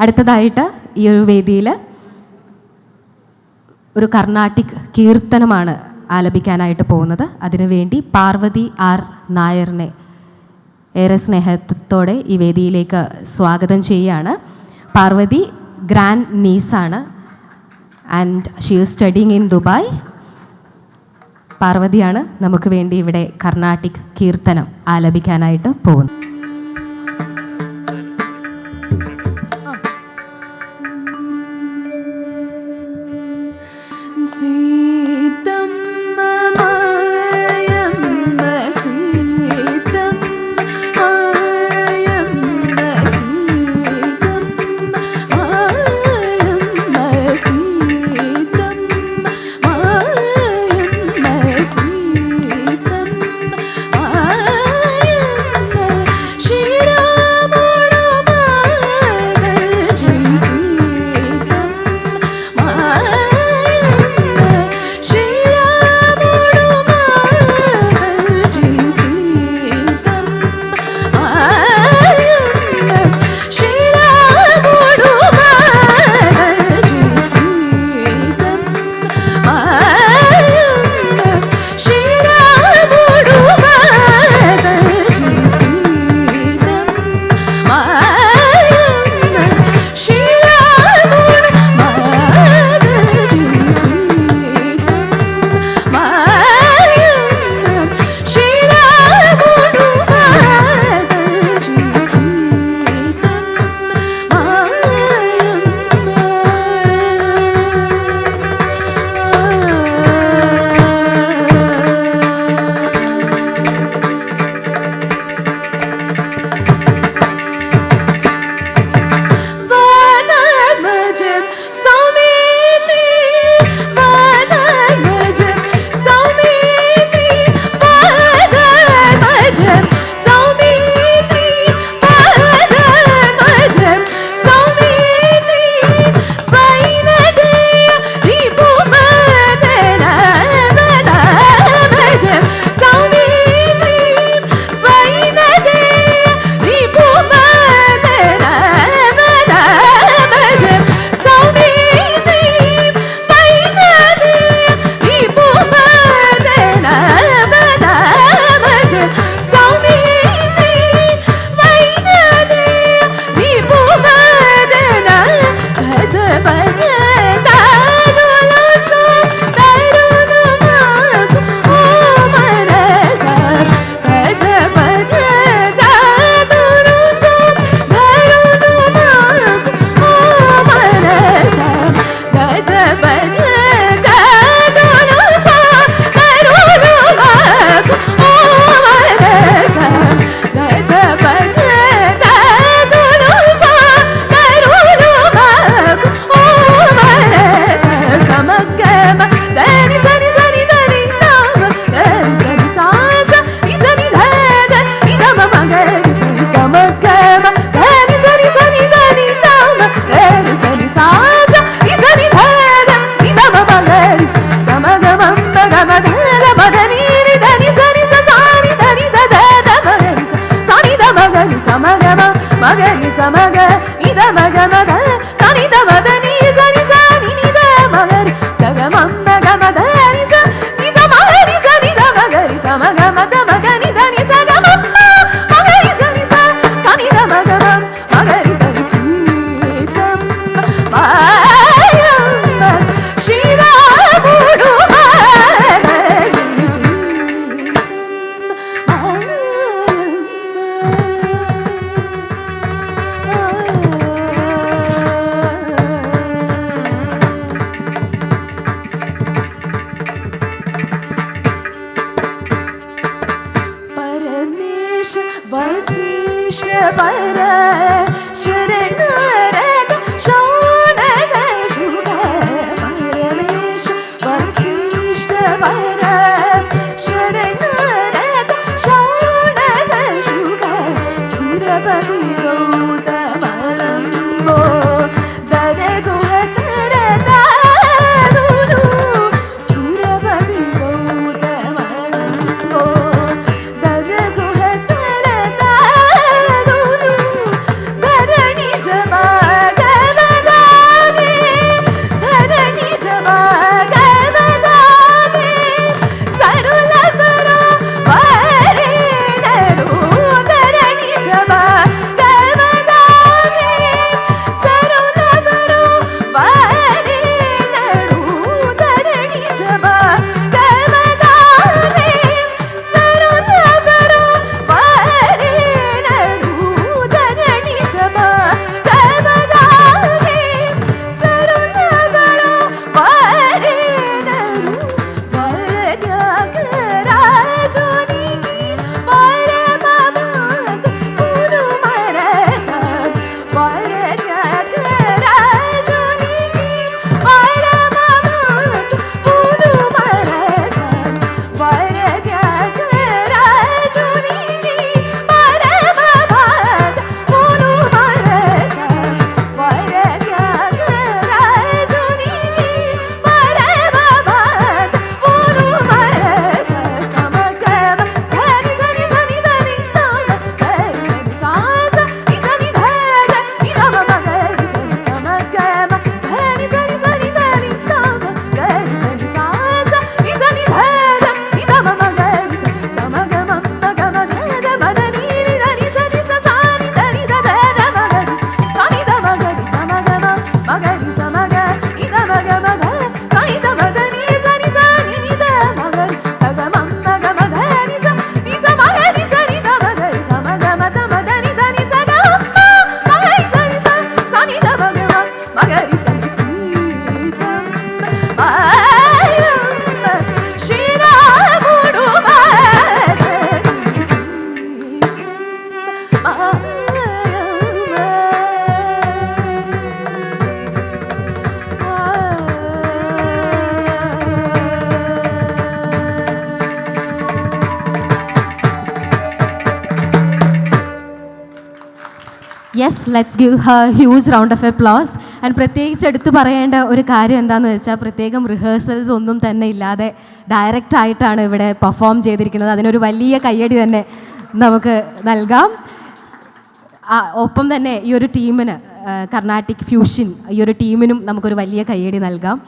അടുത്തതായിട്ട് ഈ ഒരു വേദിയിൽ ഒരു കർണാട്ടിക് കീർത്തനമാണ് ആലപിക്കാനായിട്ട് പോകുന്നത്. അതിനുവേണ്ടി പാർവതി ആർ നായറിനെ ഏറെ സ്നേഹത്തോടെ ഈ വേദിയിലേക്ക് സ്വാഗതം ചെയ്യുകയാണ്. പാർവതി ഗ്രാൻഡ് നീസാണ് and she is studying in Dubai. പാർവതിയാണ് നമുക്ക് വേണ്ടി ഇവിടെ കർണാട്ടിക് കീർത്തനം ആലപിക്കാനായിട്ട് പോകുന്നത്. वसिष्ठ पर Sharan Shaunak yes, let's give her huge round of applause. And പ്രത്യേകിച്ച് എടുത്തു പറയേണ്ട ഒരു കാര്യം എന്താണെന്ന് വെച്ചാൽ, പ്രത്യേകം റിഹേഴ്സൽസ് ഒന്നും തന്നെ ഇല്ലാതെ ഡയറക്റ്റ് ആയിട്ടാണ് ഇവിടെ പെർഫോം ചെയ്തിരിക്കുന്നത്. അതിനൊരു വലിയ കയ്യടി തന്നെ നമുക്ക് നൽകാം. ഒപ്പം തന്നെ ഈ ഒരു ടീമിന്, കർണാട്ടിക് ഫ്യൂഷൻ ഈ ഒരു ടീമിനും നമുക്കൊരു വലിയ കയ്യടി നൽകാം.